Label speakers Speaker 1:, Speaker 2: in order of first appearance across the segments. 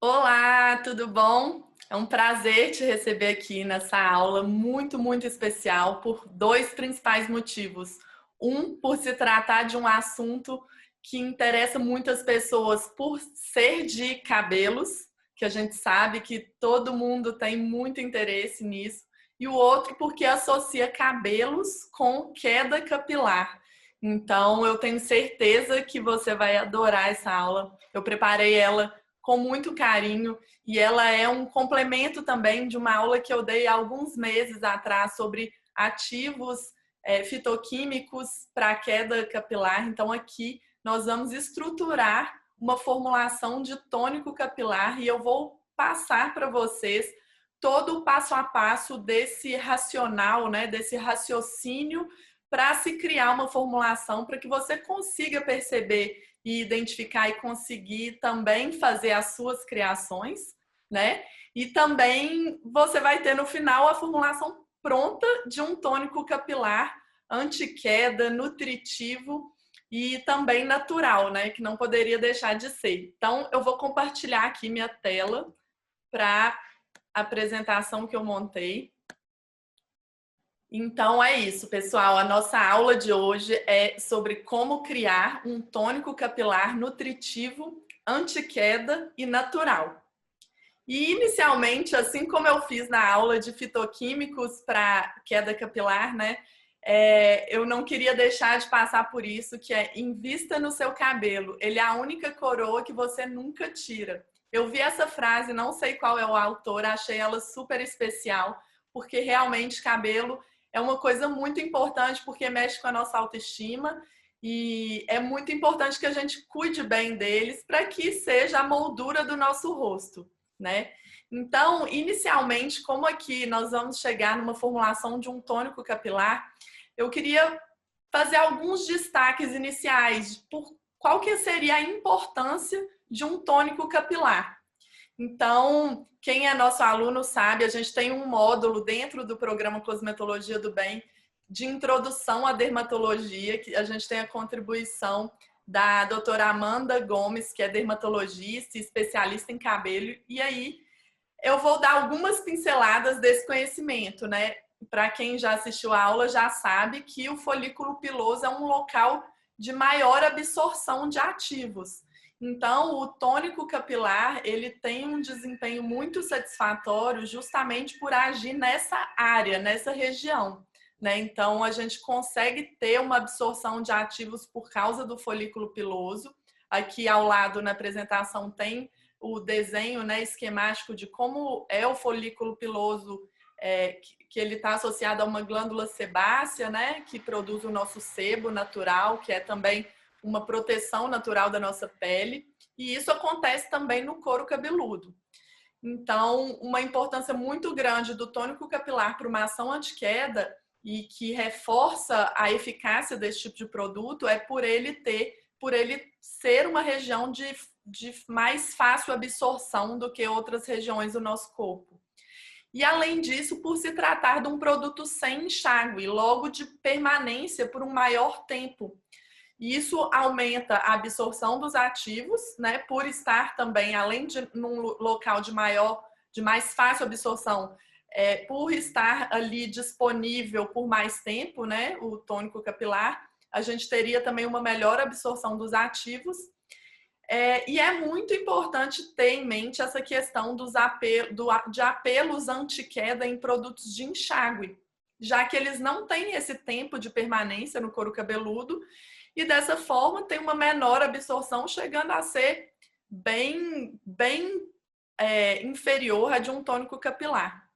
Speaker 1: Olá, tudo bom? É um prazer te receber aqui nessa aula muito especial por dois principais motivos. Um, por se tratar de um assunto que interessa muitas pessoas por ser de cabelos, que a gente sabe que todo mundo tem muito interesse nisso. E o outro, porque associa cabelos com queda capilar. Então, eu tenho certeza que você vai adorar essa aula. Eu preparei ela com muito carinho e ela é um complemento também de uma aula que eu dei há alguns meses atrás sobre ativos fitoquímicos para queda capilar. Então aqui nós vamos estruturar uma formulação de tônico capilar e eu vou passar para vocês todo o passo a passo desse racional, né, desse raciocínio para se criar uma formulação para que você consiga perceber e identificar e conseguir também fazer as suas criações, né? E também você vai ter no final a formulação pronta de um tônico capilar anti-queda, nutritivo e também natural, né? Que não poderia deixar de ser. Então, eu vou compartilhar aqui minha tela para a apresentação que eu montei. Então é isso, pessoal. A nossa aula de hoje é sobre como criar um tônico capilar nutritivo, anti-queda e natural. E inicialmente, assim como eu fiz na aula de fitoquímicos para queda capilar, né? Eu não queria deixar de passar por isso, que é invista no seu cabelo. Ele é a única coroa que você nunca tira. Eu vi essa frase, não sei qual é o autor, achei ela super especial, porque realmente cabelo é uma coisa muito importante, porque mexe com a nossa autoestima e é muito importante que a gente cuide bem deles para que seja a moldura do nosso rosto, né? Então, inicialmente, como aqui nós vamos chegar numa formulação de um tônico capilar, eu queria fazer alguns destaques iniciais por qual que seria a importância de um tônico capilar. Então, quem é nosso aluno sabe, a gente tem um módulo dentro do programa Cosmetologia do Bem de introdução à dermatologia, que a gente tem a contribuição da doutora Amanda Gomes, que é dermatologista e especialista em cabelo, e aí eu vou dar algumas pinceladas desse conhecimento, né? Para quem já assistiu a aula já sabe que o folículo piloso é um local de maior absorção de ativos. Então, o tônico capilar, ele tem um desempenho muito satisfatório justamente por agir nessa área, nessa região, né? Então, a gente consegue ter uma absorção de ativos por causa do folículo piloso. Aqui ao lado na apresentação tem o desenho, né, esquemático de como é o folículo piloso, que ele está associado a uma glândula sebácea, né, que produz o nosso sebo natural, que é também uma proteção natural da nossa pele, e isso acontece também no couro cabeludo. Então, uma importância muito grande do tônico capilar para uma ação anti-queda e que reforça a eficácia desse tipo de produto é por ele ser uma região de mais fácil absorção do que outras regiões do nosso corpo. E além disso, por se tratar de um produto sem enxágue, logo de permanência por um maior tempo. E isso aumenta a absorção dos ativos, né? Por estar também, além de num local de mais fácil absorção, por estar ali disponível por mais tempo, né? O tônico capilar, a gente teria também uma melhor absorção dos ativos. E é muito importante ter em mente essa questão de apelos anti-queda em produtos de enxágue, já que eles não têm esse tempo de permanência no couro cabeludo e dessa forma tem uma menor absorção, chegando a ser bem inferior à de um tônico capilar.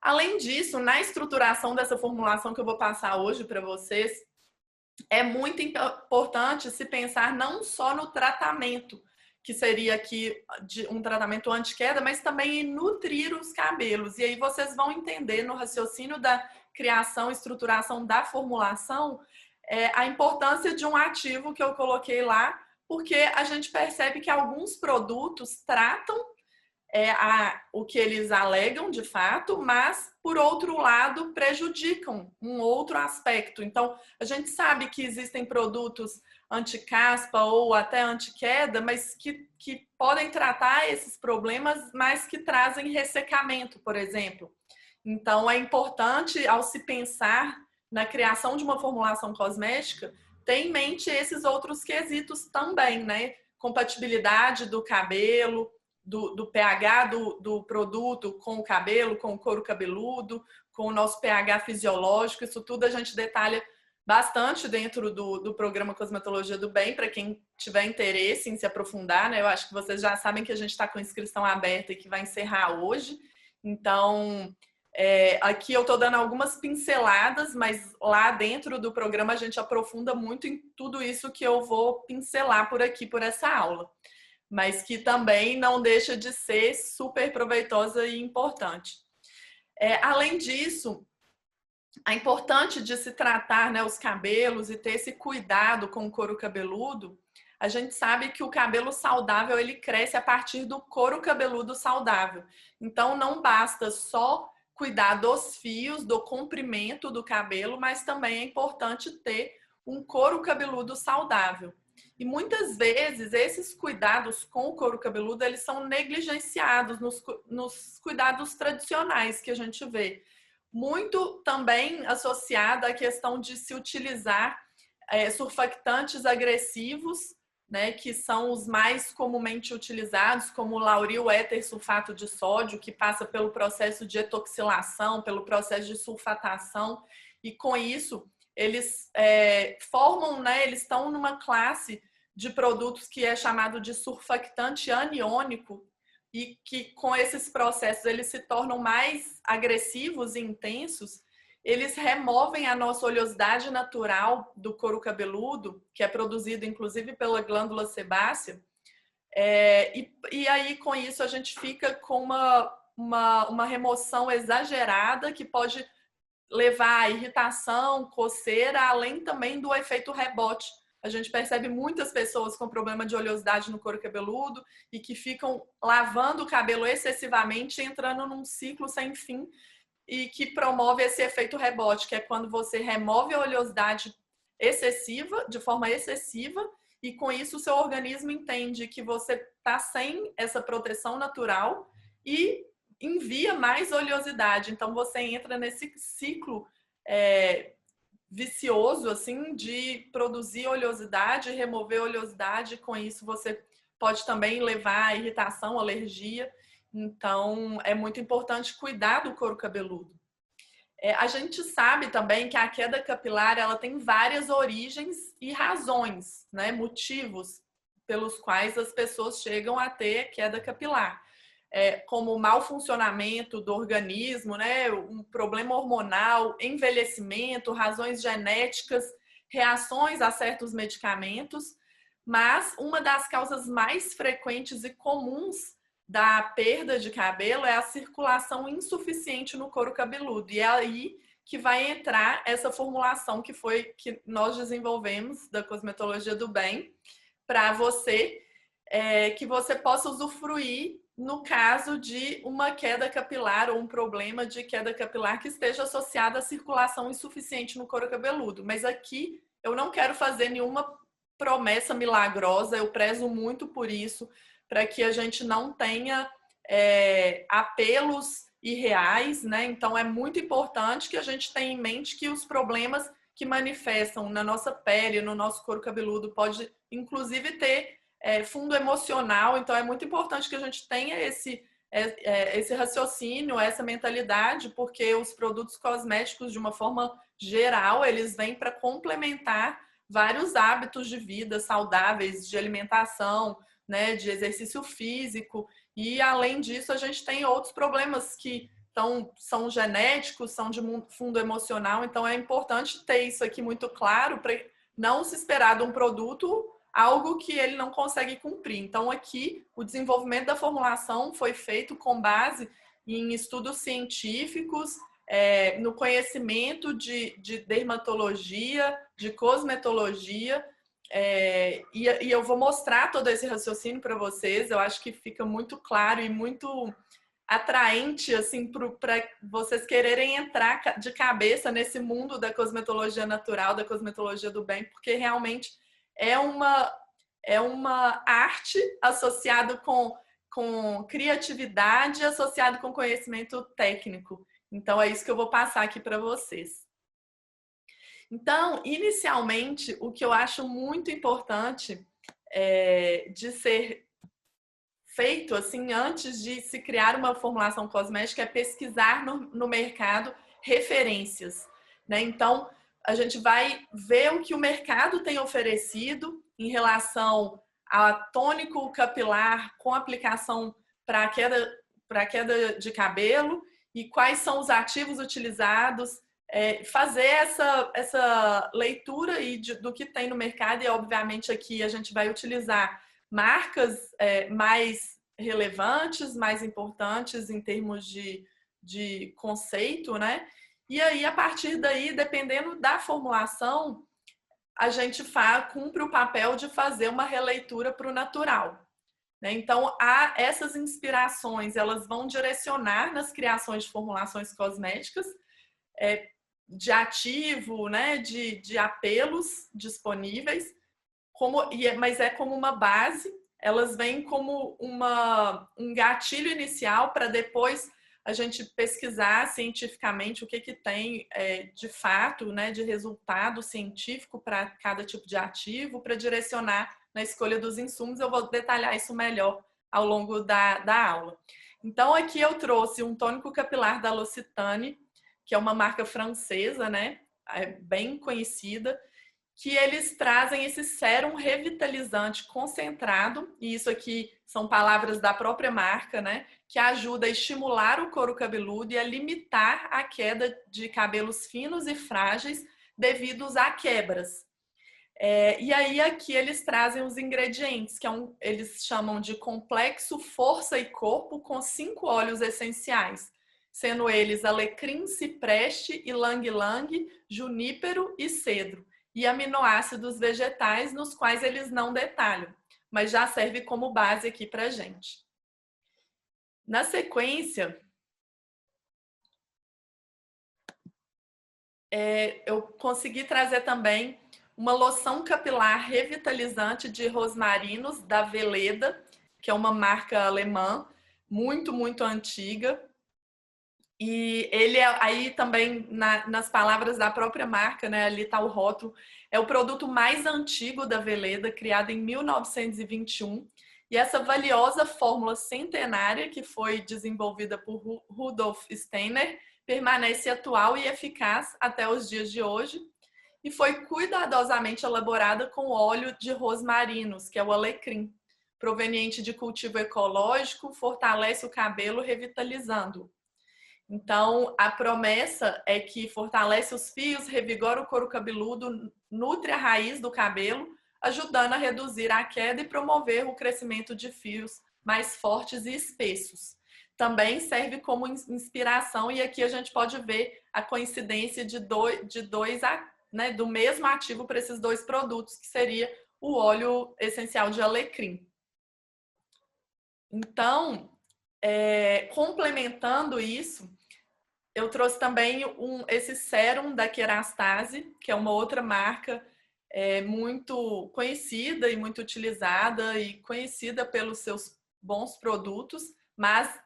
Speaker 1: Além disso, na estruturação dessa formulação que eu vou passar hoje para vocês, é muito importante se pensar não só no tratamento, que seria aqui um tratamento anti-queda, mas também em nutrir os cabelos. E aí vocês vão entender no raciocínio da criação e estruturação da formulação a importância de um ativo que eu coloquei lá, porque a gente percebe que alguns produtos tratam o que eles alegam de fato, mas, por outro lado, prejudicam um outro aspecto. Então, a gente sabe que existem produtos anti-caspa ou até anti-queda, mas que podem tratar esses problemas, mas que trazem ressecamento, por exemplo. Então, é importante, ao se pensar na criação de uma formulação cosmética, ter em mente esses outros quesitos também, né? Compatibilidade do cabelo, do pH do produto com o cabelo, com o couro cabeludo, com o nosso pH fisiológico. Isso tudo a gente detalha bastante dentro do programa Cosmetologia do Bem, para quem tiver interesse em se aprofundar, né? Eu acho que vocês já sabem que a gente está com inscrição aberta e que vai encerrar hoje. Então, aqui eu estou dando algumas pinceladas, mas lá dentro do programa a gente aprofunda muito em tudo isso que eu vou pincelar por aqui, por essa aula. Mas que também não deixa de ser super proveitosa e importante. Além disso, é importante de se tratar, né, os cabelos e ter esse cuidado com o couro cabeludo. A gente sabe que o cabelo saudável, ele cresce a partir do couro cabeludo saudável. Então, não basta só cuidar dos fios, do comprimento do cabelo, mas também é importante ter um couro cabeludo saudável. E muitas vezes esses cuidados com o couro cabeludo, eles são negligenciados nos cuidados tradicionais que a gente vê. Muito também associada à questão de se utilizar surfactantes agressivos, né, que são os mais comumente utilizados, como o lauril éter sulfato de sódio, que passa pelo processo de etoxilação, pelo processo de sulfatação, e com isso eles formam, né, eles estão numa classe de produtos que é chamado de surfactante aniônico, e que com esses processos eles se tornam mais agressivos e intensos. Eles removem a nossa oleosidade natural do couro cabeludo, que é produzido inclusive pela glândula sebácea, e aí com isso a gente fica com uma remoção exagerada que pode levar a irritação, coceira, além também do efeito rebote. A gente percebe muitas pessoas com problema de oleosidade no couro cabeludo e que ficam lavando o cabelo excessivamente, entrando num ciclo sem fim e que promove esse efeito rebote, que é quando você remove a oleosidade excessiva, de forma excessiva, e com isso o seu organismo entende que você está sem essa proteção natural e envia mais oleosidade. Então você entra nesse ciclo vicioso, assim, de produzir oleosidade, remover oleosidade, com isso você pode também levar a irritação, alergia. Então, é muito importante cuidar do couro cabeludo. A gente sabe também que a queda capilar, ela tem várias origens e razões, né, motivos pelos quais as pessoas chegam a ter queda capilar. Como o mau funcionamento do organismo, né, um problema hormonal, envelhecimento, razões genéticas, reações a certos medicamentos, mas uma das causas mais frequentes e comuns da perda de cabelo é a circulação insuficiente no couro cabeludo. E é aí que vai entrar essa formulação que nós desenvolvemos da Cosmetologia do Bem para você, que você possa usufruir no caso de uma queda capilar ou um problema de queda capilar que esteja associado à circulação insuficiente no couro cabeludo. Mas aqui eu não quero fazer nenhuma promessa milagrosa, eu prezo muito por isso, para que a gente não tenha apelos irreais, né? Então é muito importante que a gente tenha em mente que os problemas que manifestam na nossa pele, no nosso couro cabeludo, pode inclusive ter fundo emocional. Então é muito importante que a gente tenha esse raciocínio, essa mentalidade, porque os produtos cosméticos, de uma forma geral, eles vêm para complementar vários hábitos de vida saudáveis, de alimentação, né, de exercício físico, e além disso a gente tem outros problemas que são genéticos, são de fundo emocional. Então é importante ter isso aqui muito claro para não se esperar de um produto algo que ele não consegue cumprir. Então aqui o desenvolvimento da formulação foi feito com base em estudos científicos, no conhecimento de dermatologia, de cosmetologia, E eu vou mostrar todo esse raciocínio para vocês. Eu acho que fica muito claro e muito atraente assim, para vocês quererem entrar de cabeça nesse mundo da cosmetologia natural, da cosmetologia do bem, porque realmente é uma arte associada com criatividade, associado com conhecimento técnico. Então, é isso que eu vou passar aqui para vocês. Então, inicialmente, o que eu acho muito importante de ser feito assim antes de se criar uma formulação cosmética é pesquisar no mercado referências, né? Então, a gente vai ver o que o mercado tem oferecido em relação a tônico capilar com aplicação para queda de cabelo e quais são os ativos utilizados, fazer essa leitura aí do que tem no mercado. E obviamente aqui a gente vai utilizar marcas mais relevantes, mais importantes em termos de conceito, né? E aí, a partir daí, dependendo da formulação, a gente cumpre o papel de fazer uma releitura para o natural, né? Então, essas inspirações, elas vão direcionar nas criações de formulações cosméticas, de ativo, né? De apelos disponíveis, mas é como uma base, elas vêm como um gatilho inicial para depois a gente pesquisar cientificamente o que tem de fato, né, de resultado científico para cada tipo de ativo, para direcionar na escolha dos insumos. Eu vou detalhar isso melhor ao longo da aula. Então, aqui eu trouxe um tônico capilar da L'Occitane, que é uma marca francesa, né, bem conhecida, que eles trazem esse sérum revitalizante concentrado, e isso aqui são palavras da própria marca, né? Que ajuda a estimular o couro cabeludo e a limitar a queda de cabelos finos e frágeis devido a quebras. E aí aqui eles trazem os ingredientes, que eles chamam de complexo força e corpo com 5 óleos essenciais, sendo eles alecrim, cipreste, ilang-ilang, junípero e cedro, e aminoácidos vegetais, nos quais eles não detalham, mas já serve como base aqui para a gente. Na sequência, eu consegui trazer também uma loção capilar revitalizante de rosmarinos da Veleda, que é uma marca alemã, muito, muito antiga. E ele aí também, nas palavras da própria marca, né, ali está o rótulo, é o produto mais antigo da Veleda, criado em 1921. E essa valiosa fórmula centenária, que foi desenvolvida por Rudolf Steiner, permanece atual e eficaz até os dias de hoje. E foi cuidadosamente elaborada com óleo de rosmarinos, que é o alecrim, proveniente de cultivo ecológico, fortalece o cabelo, revitalizando-o. Então, a promessa é que fortalece os fios, revigora o couro cabeludo, nutre a raiz do cabelo, ajudando a reduzir a queda e promover o crescimento de fios mais fortes e espessos. Também serve como inspiração, e aqui a gente pode ver a coincidência né, do mesmo ativo para esses dois produtos, que seria o óleo essencial de alecrim. Então, complementando isso, eu trouxe também esse sérum da Kerastase, que é uma outra marca muito conhecida e muito utilizada e conhecida pelos seus bons produtos, mas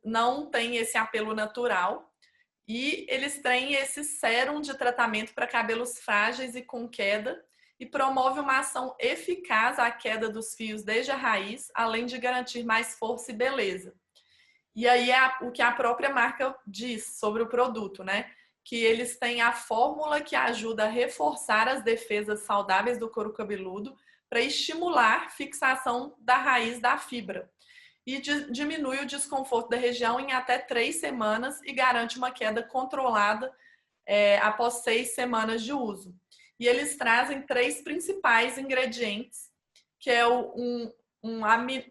Speaker 1: não tem esse apelo natural. E eles têm esse sérum de tratamento para cabelos frágeis e com queda e promove uma ação eficaz à queda dos fios desde a raiz, além de garantir mais força e beleza. E aí o que a própria marca diz sobre o produto, né? Que eles têm a fórmula que ajuda a reforçar as defesas saudáveis do couro cabeludo para estimular fixação da raiz da fibra e diminui o desconforto da região em até 3 semanas e garante uma queda controlada após 6 semanas de uso. E eles trazem 3 principais ingredientes, que é um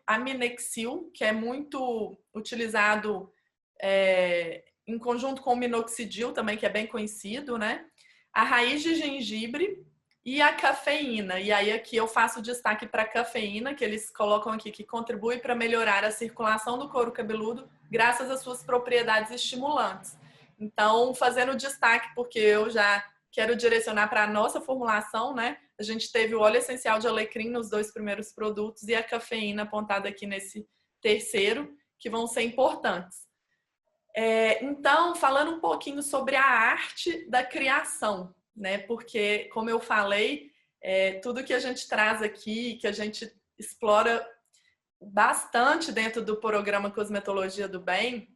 Speaker 1: aminexil, que é muito utilizado em conjunto com o minoxidil também, que é bem conhecido, né? A raiz de gengibre, e a cafeína. E aí aqui eu faço destaque para a cafeína, que eles colocam aqui que contribui para melhorar a circulação do couro cabeludo graças às suas propriedades estimulantes. Então, fazendo destaque, porque eu já quero direcionar para a nossa formulação, né? A gente teve o óleo essencial de alecrim nos 2 primeiros produtos e a cafeína apontada aqui nesse terceiro, que vão ser importantes. Então, falando um pouquinho sobre a arte da criação, né? Porque, como eu falei, tudo que a gente traz aqui, que a gente explora bastante dentro do programa Cosmetologia do Bem,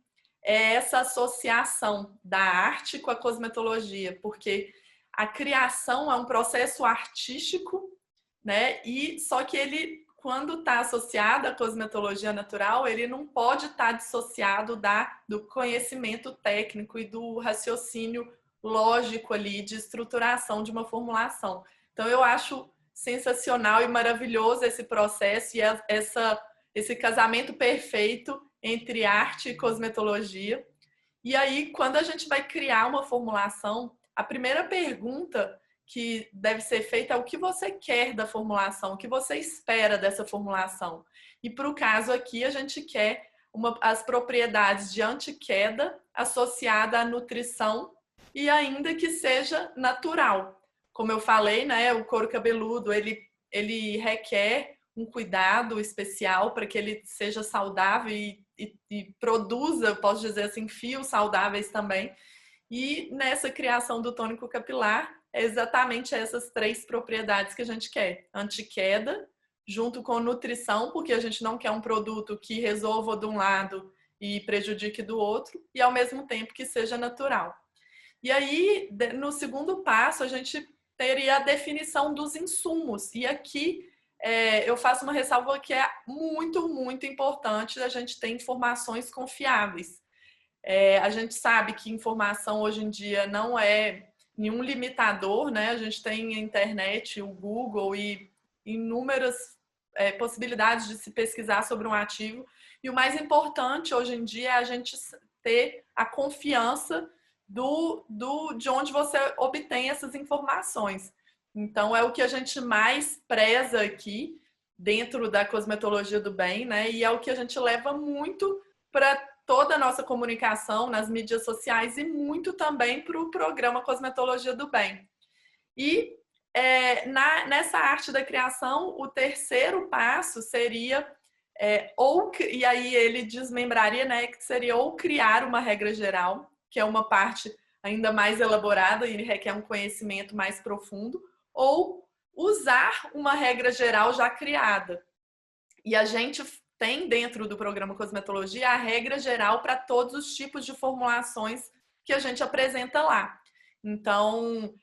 Speaker 1: é essa associação da arte com a cosmetologia, porque a criação é um processo artístico, né? E só que ele, quando está associado à cosmetologia natural, ele não pode estar dissociado do conhecimento técnico e do raciocínio lógico ali de estruturação de uma formulação. Então eu acho sensacional e maravilhoso esse processo e esse casamento perfeito entre arte e cosmetologia. E aí, quando a gente vai criar uma formulação, a primeira pergunta que deve ser feita é o que você quer da formulação, o que você espera dessa formulação. E para o caso aqui, a gente quer as propriedades de anti-queda associada à nutrição e ainda que seja natural. Como eu falei, né, o couro cabeludo, ele requer um cuidado especial para que ele seja saudável e produza, posso dizer assim, fios saudáveis também. E nessa criação do tônico capilar, é exatamente essas 3 propriedades que a gente quer. Anti-queda, junto com nutrição, porque a gente não quer um produto que resolva de um lado e prejudique do outro, e ao mesmo tempo que seja natural. E aí, no segundo passo, a gente teria a definição dos insumos. E aqui eu faço uma ressalva que é muito, muito importante a gente ter informações confiáveis. A gente sabe que informação hoje em dia não é nenhum limitador, né? A gente tem a internet, o Google e inúmeras possibilidades de se pesquisar sobre um ativo. E o mais importante hoje em dia é a gente ter a confiança de onde você obtém essas informações. Então, é o que a gente mais preza aqui dentro da cosmetologia do bem, né? E é o que a gente leva muito para toda a nossa comunicação nas mídias sociais e muito também para o programa Cosmetologia do Bem. E nessa arte da criação, o terceiro passo seria, e aí ele desmembraria, né, que seria ou criar uma regra geral, que é uma parte ainda mais elaborada e requer um conhecimento mais profundo, ou usar uma regra geral já criada. E a gente tem dentro do programa Cosmetologia a regra geral para todos os tipos de formulações que a gente apresenta lá. Então,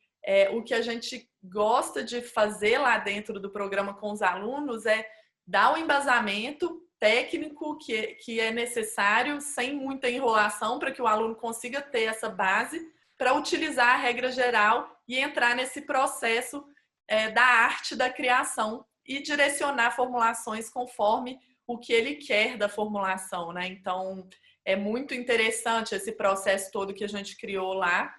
Speaker 1: o que a gente gosta de fazer lá dentro do programa com os alunos é dar o embasamento técnico que é necessário, sem muita enrolação, para que o aluno consiga ter essa base para utilizar a regra geral e entrar nesse processo da arte da criação e direcionar formulações conforme o que ele quer da formulação, né? Então, é muito interessante esse processo todo que a gente criou lá.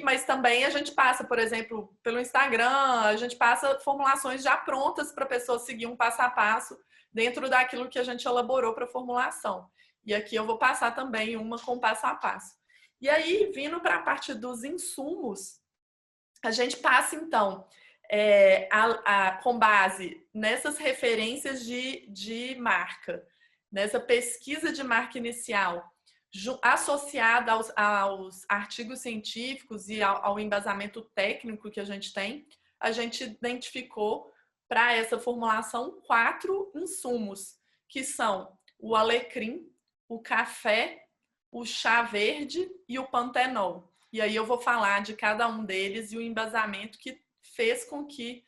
Speaker 1: Mas também a gente passa, por exemplo, pelo Instagram, a gente passa formulações já prontas para a pessoa seguir um passo a passo dentro daquilo que a gente elaborou para a formulação. E aqui eu vou passar também uma com passo a passo. E aí, vindo para a parte dos insumos, a gente passa, então, com base nessas referências de marca, nessa pesquisa de marca inicial, associada aos artigos científicos e ao embasamento técnico que a gente tem, a gente identificou para essa formulação 4 insumos, que são o alecrim, o café, o chá verde e o pantenol. E aí eu vou falar de cada um deles e o embasamento que fez com que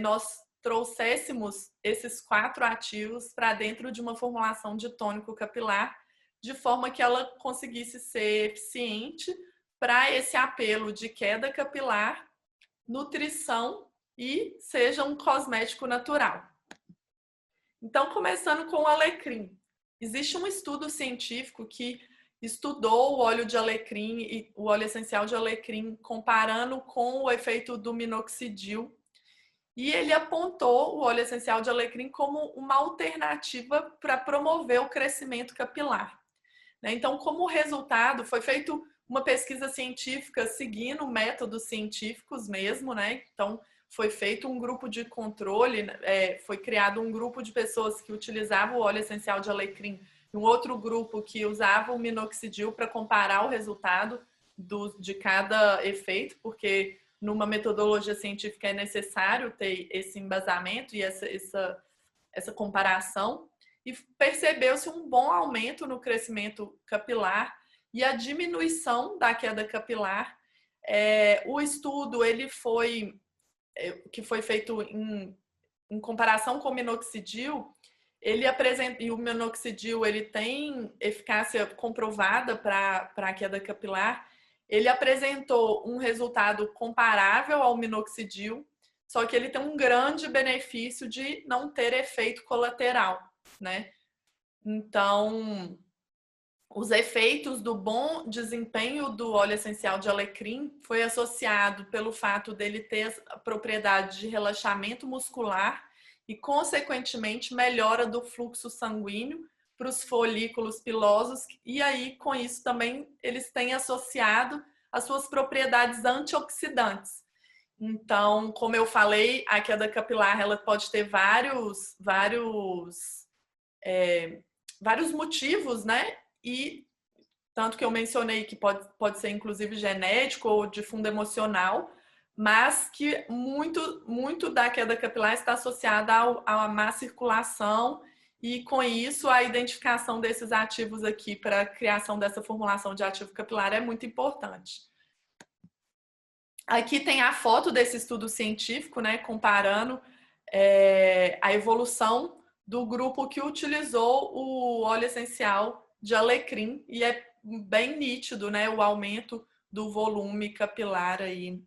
Speaker 1: nós trouxéssemos esses 4 ativos para dentro de uma formulação de tônico capilar, de forma que ela conseguisse ser eficiente para esse apelo de queda capilar, nutrição e seja um cosmético natural. Então, começando com o alecrim. Existe um estudo científico que estudou o óleo de alecrim e o óleo essencial de alecrim comparando com o efeito do minoxidil. E ele apontou o óleo essencial de alecrim como uma alternativa para promover o crescimento capilar. Então, como resultado, foi feito uma pesquisa científica seguindo métodos científicos mesmo, né? Então, foi feito um grupo de controle, foi criado um grupo de pessoas que utilizavam o óleo essencial de alecrim e um outro grupo que usava o minoxidil para comparar o resultado de cada efeito, porque numa metodologia científica é necessário ter esse embasamento e essa comparação. E percebeu-se um bom aumento no crescimento capilar e a diminuição da queda capilar. O estudo que foi feito em comparação com o minoxidil, ele apresenta, e o minoxidil ele tem eficácia comprovada para a queda capilar, ele apresentou um resultado comparável ao minoxidil, só que ele tem um grande benefício de não ter efeito colateral, né? Então, os efeitos do bom desempenho do óleo essencial de alecrim foi associado pelo fato dele ter a propriedade de relaxamento muscular e, consequentemente, melhora do fluxo sanguíneo para os folículos pilosos. E aí, com isso, também eles têm associado as suas propriedades antioxidantes. Então, como eu falei, a queda capilar ela pode ter vários motivos, né? E tanto que eu mencionei que pode ser inclusive genético ou de fundo emocional, mas que muito da queda capilar está associada à má circulação e, com isso, a identificação desses ativos aqui para a criação dessa formulação de ativo capilar é muito importante. Aqui tem a foto desse estudo científico, né, comparando a evolução do grupo que utilizou o óleo essencial de alecrim e é bem nítido, né, o aumento do volume capilar aí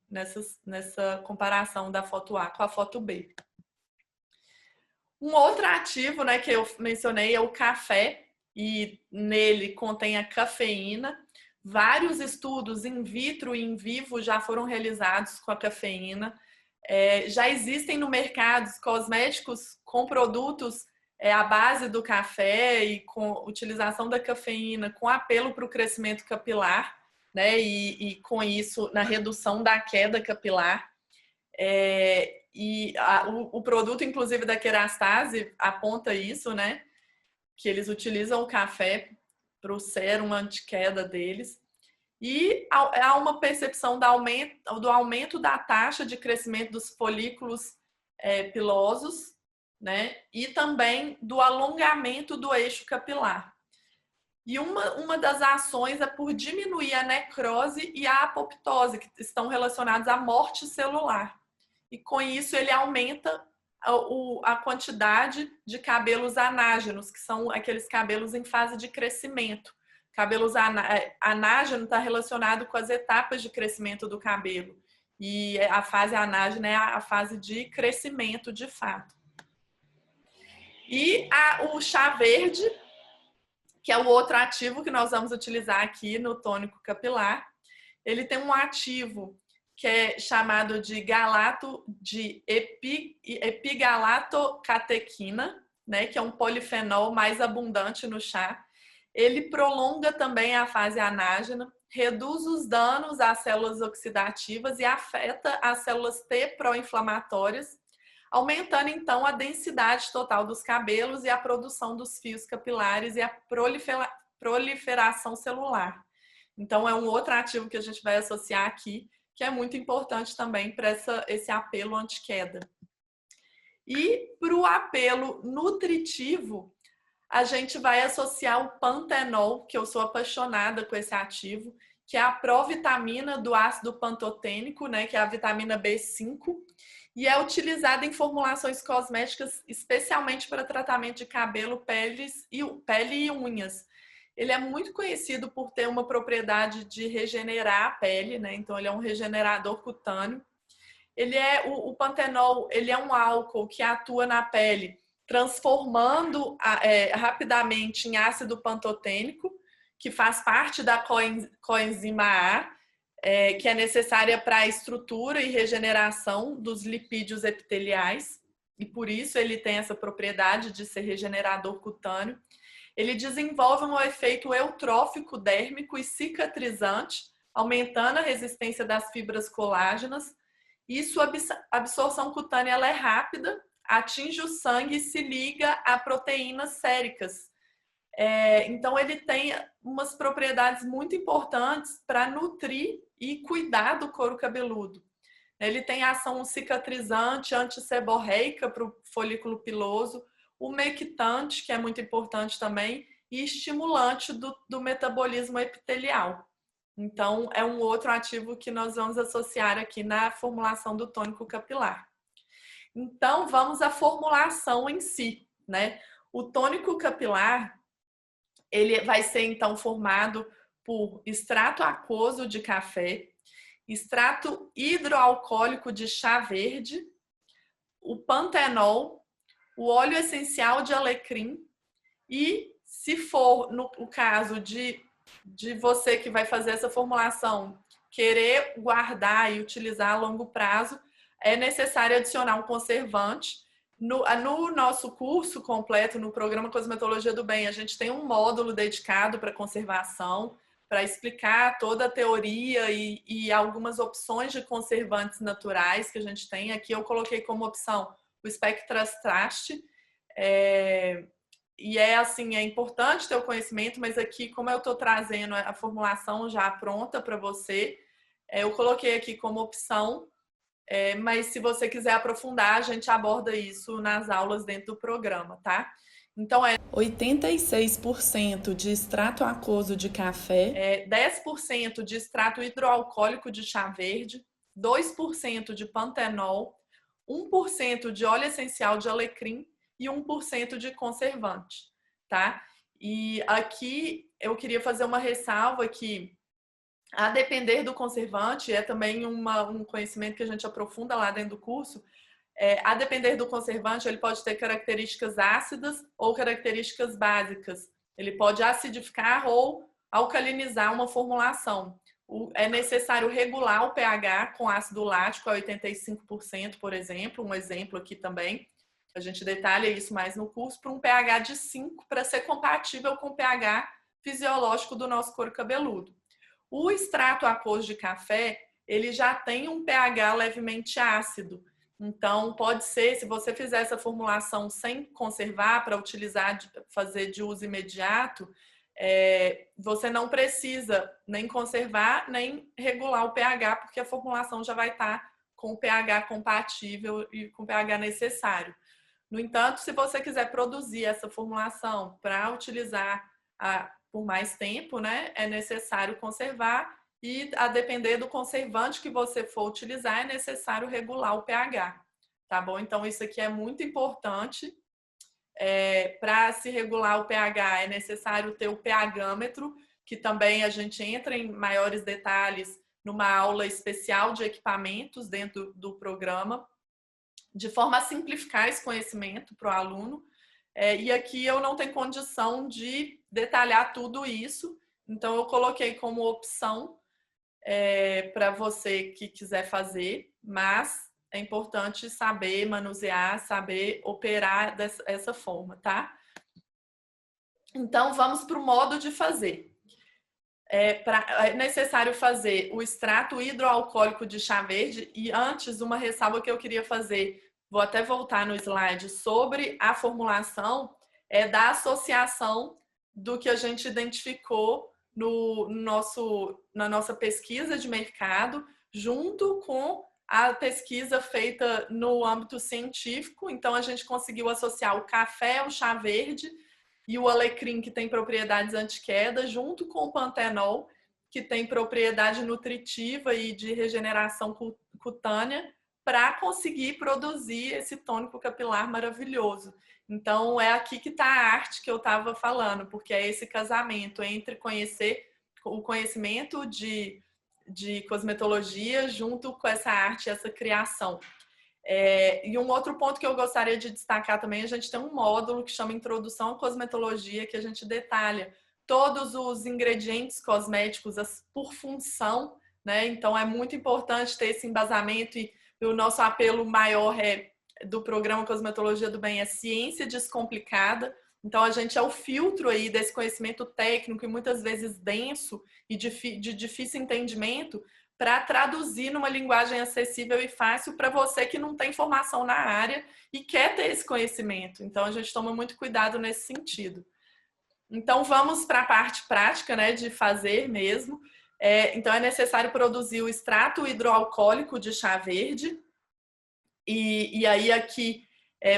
Speaker 1: nessa comparação da foto A com a foto B. Um outro ativo, né, que eu mencionei é o café e nele contém a cafeína. Vários estudos in vitro e in vivo já foram realizados com a cafeína. Já existem no mercado cosméticos com produtos à base do café e com utilização da cafeína, com apelo para o crescimento capilar, né? E com isso, na redução da queda capilar. O produto, inclusive, da Kerastase aponta isso, né? Que eles utilizam o café para o sérum anti-queda deles. E há uma percepção do aumento da taxa de crescimento dos folículos pilosos, né? E também do alongamento do eixo capilar. E uma das ações é por diminuir a necrose e a apoptose, que estão relacionados à morte celular. E com isso ele aumenta a quantidade de cabelos anágenos, que são aqueles cabelos em fase de crescimento. Cabelos anágeno está relacionado com as etapas de crescimento do cabelo. E a fase anágena é a fase de crescimento de fato. E o chá verde, que é o outro ativo que nós vamos utilizar aqui no tônico capilar. Ele tem um ativo que é chamado de epigalato-catequina, né, que é um polifenol mais abundante no chá. Ele prolonga também a fase anágena, reduz os danos às células oxidativas e afeta as células T pró-inflamatórias, aumentando então a densidade total dos cabelos e a produção dos fios capilares e a proliferação celular. Então é um outro ativo que a gente vai associar aqui, que é muito importante também para esse apelo anti-queda. E para o apelo nutritivo, a gente vai associar o pantenol, que eu sou apaixonada com esse ativo, que é a provitamina do ácido pantotênico, né, que é a vitamina B5, e é utilizada em formulações cosméticas, especialmente para tratamento de cabelo, pele e unhas. Ele é muito conhecido por ter uma propriedade de regenerar a pele, né? Então ele é um regenerador cutâneo. O pantenol, ele é um álcool que atua na pele, transformando rapidamente em ácido pantotênico, que faz parte da coenzima A, que é necessária para a estrutura e regeneração dos lipídios epiteliais, e por isso ele tem essa propriedade de ser regenerador cutâneo. Ele desenvolve um efeito eutrófico dérmico e cicatrizante, aumentando a resistência das fibras colágenas, e sua absorção cutânea ela é rápida, atinge o sangue e se liga a proteínas séricas. Então ele tem umas propriedades muito importantes para nutrir e cuidar do couro cabeludo. Ele tem ação cicatrizante, antisseborreica para o folículo piloso, umectante, que é muito importante também, e estimulante do metabolismo epitelial. Então, é um outro ativo que nós vamos associar aqui na formulação do tônico capilar. Então, vamos à formulação em si, né? O tônico capilar, ele vai ser, então, formado por extrato aquoso de café, extrato hidroalcoólico de chá verde, o pantenol, o óleo essencial de alecrim e, se for no caso de você que vai fazer essa formulação, querer guardar e utilizar a longo prazo, é necessário adicionar um conservante. No nosso curso completo, no programa Cosmetologia do Bem, a gente tem um módulo dedicado para conservação, para explicar toda a teoria e algumas opções de conservantes naturais que a gente tem. Aqui eu coloquei como opção o Spectrastrast, e assim, é importante ter o conhecimento, mas aqui, como eu estou trazendo a formulação já pronta para você, eu coloquei aqui como opção, mas se você quiser aprofundar, a gente aborda isso nas aulas dentro do programa, tá? Então, 86% de extrato aquoso de café, 10% de extrato hidroalcoólico de chá verde, 2% de pantenol, 1% de óleo essencial de alecrim e 1% de conservante, tá? E aqui eu queria fazer uma ressalva que, a depender do conservante, é também um conhecimento que a gente aprofunda lá dentro do curso, a depender do conservante, ele pode ter características ácidas ou características básicas. Ele pode acidificar ou alcalinizar uma formulação. É necessário regular o pH com ácido lático a 85%, por exemplo, um exemplo aqui também. A gente detalha isso mais no curso, para um pH de 5, para ser compatível com o pH fisiológico do nosso couro cabeludo. O extrato aquoso de café, ele já tem um pH levemente ácido. Então, pode ser, se você fizer essa formulação sem conservar, para utilizar, fazer de uso imediato, você não precisa nem conservar, nem regular o pH, porque a formulação já vai estar com o pH compatível e com o pH necessário. No entanto, se você quiser produzir essa formulação para utilizar por mais tempo, né, é necessário conservar e, a depender do conservante que você for utilizar, é necessário regular o pH, tá bom? Então, isso aqui é muito importante. Para se regular o pH, é necessário ter o pHmetro, que também a gente entra em maiores detalhes numa aula especial de equipamentos dentro do programa, de forma a simplificar esse conhecimento para o aluno. E aqui eu não tenho condição de detalhar tudo isso, então eu coloquei como opção para você que quiser fazer, mas é importante saber manusear, saber operar dessa forma, tá? Então, vamos para o modo de fazer. É necessário fazer o extrato hidroalcoólico de chá verde, e antes, uma ressalva que eu queria fazer, vou até voltar no slide, sobre a formulação da associação do que a gente identificou na nossa pesquisa de mercado, junto com a pesquisa feita no âmbito científico. Então, a gente conseguiu associar o café, o chá verde e o alecrim, que tem propriedades anti-queda, junto com o pantenol, que tem propriedade nutritiva e de regeneração cutânea, para conseguir produzir esse tônico capilar maravilhoso. Então, é aqui que está a arte que eu estava falando, porque é esse casamento entre o conhecimento de cosmetologia junto com essa arte, essa criação. E um outro ponto que eu gostaria de destacar também, a gente tem um módulo que chama Introdução à Cosmetologia, que a gente detalha todos os ingredientes cosméticos por função, né? Então é muito importante ter esse embasamento e o nosso apelo maior do programa Cosmetologia do Bem é ciência descomplicada. Então a gente é o filtro aí desse conhecimento técnico e muitas vezes denso e de difícil entendimento para traduzir numa linguagem acessível e fácil para você que não tem formação na área e quer ter esse conhecimento. Então a gente toma muito cuidado nesse sentido. Então vamos para a parte prática, né, de fazer mesmo. Então é necessário produzir o extrato hidroalcoólico de chá verde. E aí aqui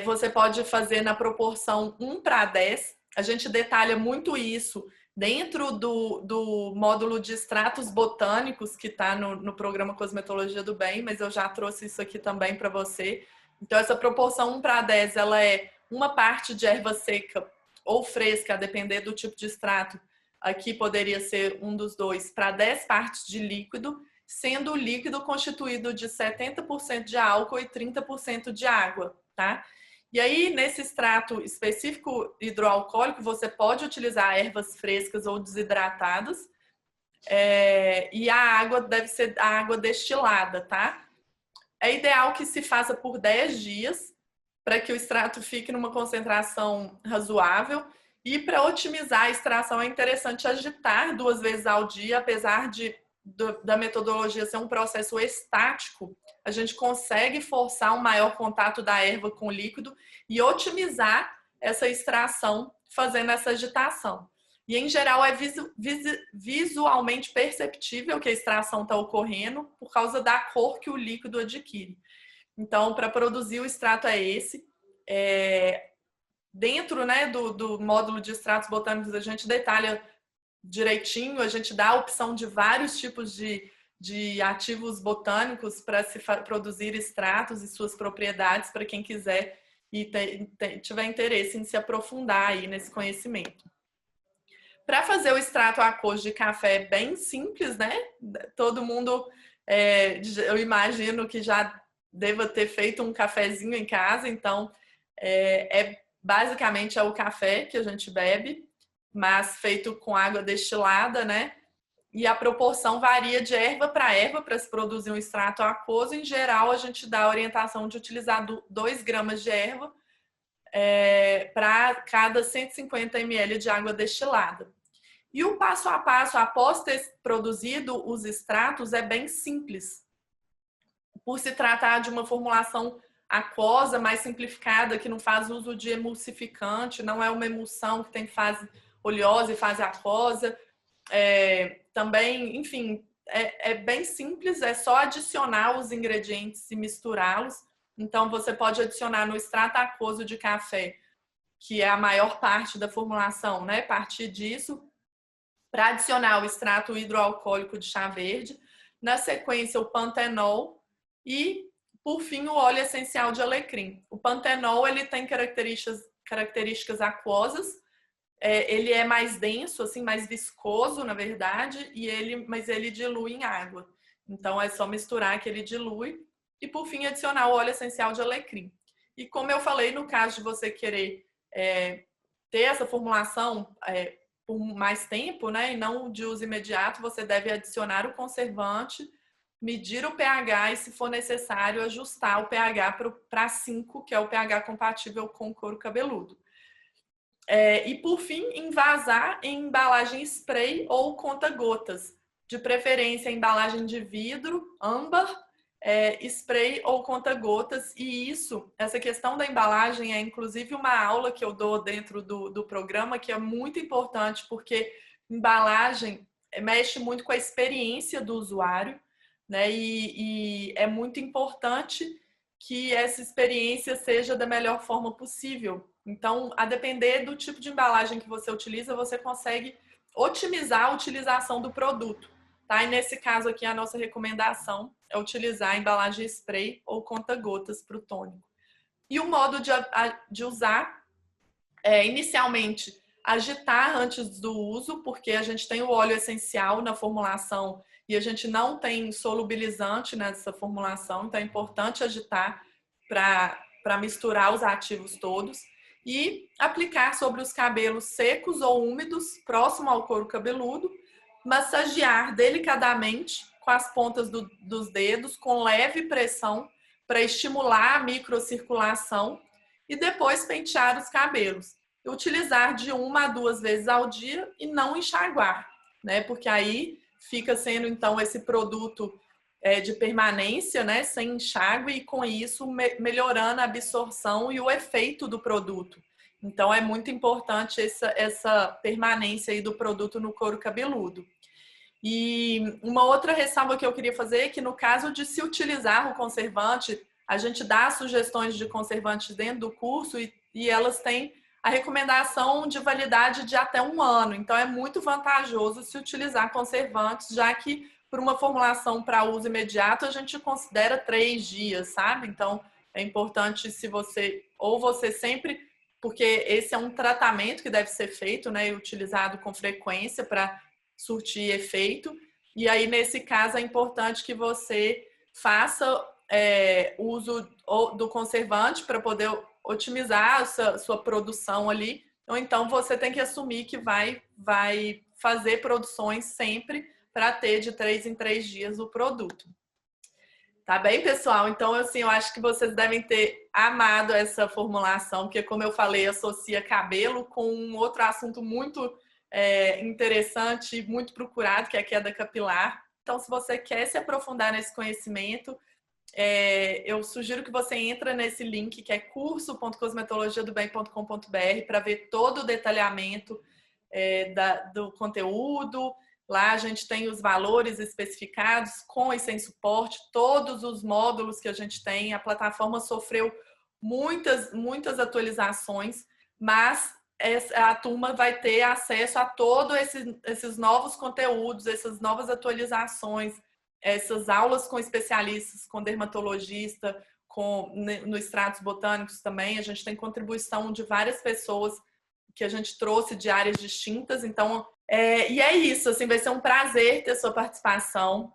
Speaker 1: você pode fazer na proporção 1:10. A gente detalha muito isso dentro do módulo de extratos botânicos que está no programa Cosmetologia do Bem, mas eu já trouxe isso aqui também para você. Então essa proporção 1:10, ela é uma parte de erva seca ou fresca, a depender do tipo de extrato. Aqui poderia ser um dos dois, para 10 partes de líquido, sendo o líquido constituído de 70% de álcool e 30% de água, tá? E aí, nesse extrato específico hidroalcoólico, você pode utilizar ervas frescas ou desidratadas, e a água deve ser a água destilada, tá? É ideal que se faça por 10 dias, para que o extrato fique numa concentração razoável. E para otimizar a extração é interessante agitar 2 vezes ao dia, apesar da metodologia ser um processo estático, a gente consegue forçar um maior contato da erva com o líquido e otimizar essa extração fazendo essa agitação. E em geral é visualmente perceptível que a extração está ocorrendo por causa da cor que o líquido adquire. Então, para produzir o extrato é esse. Dentro, né, do módulo de extratos botânicos, a gente detalha direitinho, a gente dá a opção de vários tipos de ativos botânicos para se produzir extratos e suas propriedades para quem quiser e tiver interesse em se aprofundar aí nesse conhecimento. Para fazer o extrato aquoso de café é bem simples, né? Todo mundo, eu imagino que já deva ter feito um cafezinho em casa, então basicamente é o café que a gente bebe, mas feito com água destilada, né? E a proporção varia de erva para se produzir um extrato aquoso. Em geral, a gente dá a orientação de utilizar 2 gramas de erva para cada 150 ml de água destilada. E o passo a passo, após ter produzido os extratos, é bem simples. Por se tratar de uma formulação aquosa, mais simplificada, que não faz uso de emulsificante, não é uma emulsão que tem fase oleosa e fase aquosa. Também, enfim, é bem simples, é só adicionar os ingredientes e misturá-los. Então, você pode adicionar no extrato aquoso de café, que é a maior parte da formulação, né? Partir disso, para adicionar o extrato hidroalcoólico de chá verde. Na sequência, o pantenol e, por fim, o óleo essencial de alecrim. O pantenol, ele tem características aquosas, ele é mais denso, assim, mais viscoso, na verdade, mas ele dilui em água. Então, é só misturar que ele dilui. E, por fim, adicionar o óleo essencial de alecrim. E como eu falei, no caso de você querer ter essa formulação por mais tempo, né, e não de uso imediato, você deve adicionar o conservante, medir o pH e, se for necessário, ajustar o pH para 5, que é o pH compatível com o couro cabeludo. E, por fim, envasar em embalagem spray ou conta-gotas, de preferência embalagem de vidro, âmbar, spray ou conta-gotas. E essa questão da embalagem é inclusive uma aula que eu dou dentro do programa, que é muito importante, porque embalagem mexe muito com a experiência do usuário, né? E é muito importante que essa experiência seja da melhor forma possível. Então, a depender do tipo de embalagem que você utiliza, você consegue otimizar a utilização do produto, tá? E nesse caso aqui, a nossa recomendação é utilizar a embalagem spray ou conta-gotas para o tônico. E o modo de usar inicialmente, agitar antes do uso, porque a gente tem o óleo essencial na formulação e a gente não tem solubilizante nessa formulação, então é importante agitar para misturar os ativos todos. e aplicar sobre os cabelos secos ou úmidos, próximo ao couro cabeludo, massagear delicadamente com as pontas dos dedos, com leve pressão, para estimular a microcirculação e depois pentear os cabelos. E utilizar de 1 a 2 vezes ao dia e não enxaguar, né? Porque aí fica sendo, então, esse produto de permanência, né? Sem enxágue e, com isso, melhorando a absorção e o efeito do produto. Então, é muito importante essa permanência aí do produto no couro cabeludo. E uma outra ressalva que eu queria fazer é que, no caso de se utilizar o conservante, a gente dá sugestões de conservantes dentro do curso e elas têm a recomendação de validade de até 1 ano. Então, é muito vantajoso se utilizar conservantes, já que, por uma formulação para uso imediato, a gente considera 3 dias, sabe? Então, é importante se você sempre, porque esse é um tratamento que deve ser feito, né, e utilizado com frequência para surtir efeito. E aí, nesse caso, é importante que você faça uso do conservante para poder otimizar a sua produção ali. Ou então, você tem que assumir que vai fazer produções sempre para ter de 3 em 3 dias o produto. Tá bem, pessoal? Então, assim, eu acho que vocês devem ter amado essa formulação, porque, como eu falei, associa cabelo com um outro assunto muito interessante, muito procurado, que é a queda capilar. Então, se você quer se aprofundar nesse conhecimento, eu sugiro que você entre nesse link, que é curso.cosmetologiadobem.com.br, para ver todo o detalhamento do conteúdo. Lá a gente tem os valores especificados com e sem suporte, todos os módulos que a gente tem. A plataforma sofreu muitas atualizações, mas a turma vai ter acesso a todos esses novos conteúdos, essas novas atualizações, essas aulas com especialistas, com dermatologista, no extratos botânicos também. A gente tem contribuição de várias pessoas que a gente trouxe de áreas distintas. Então, e é isso, assim, vai ser um prazer ter sua participação.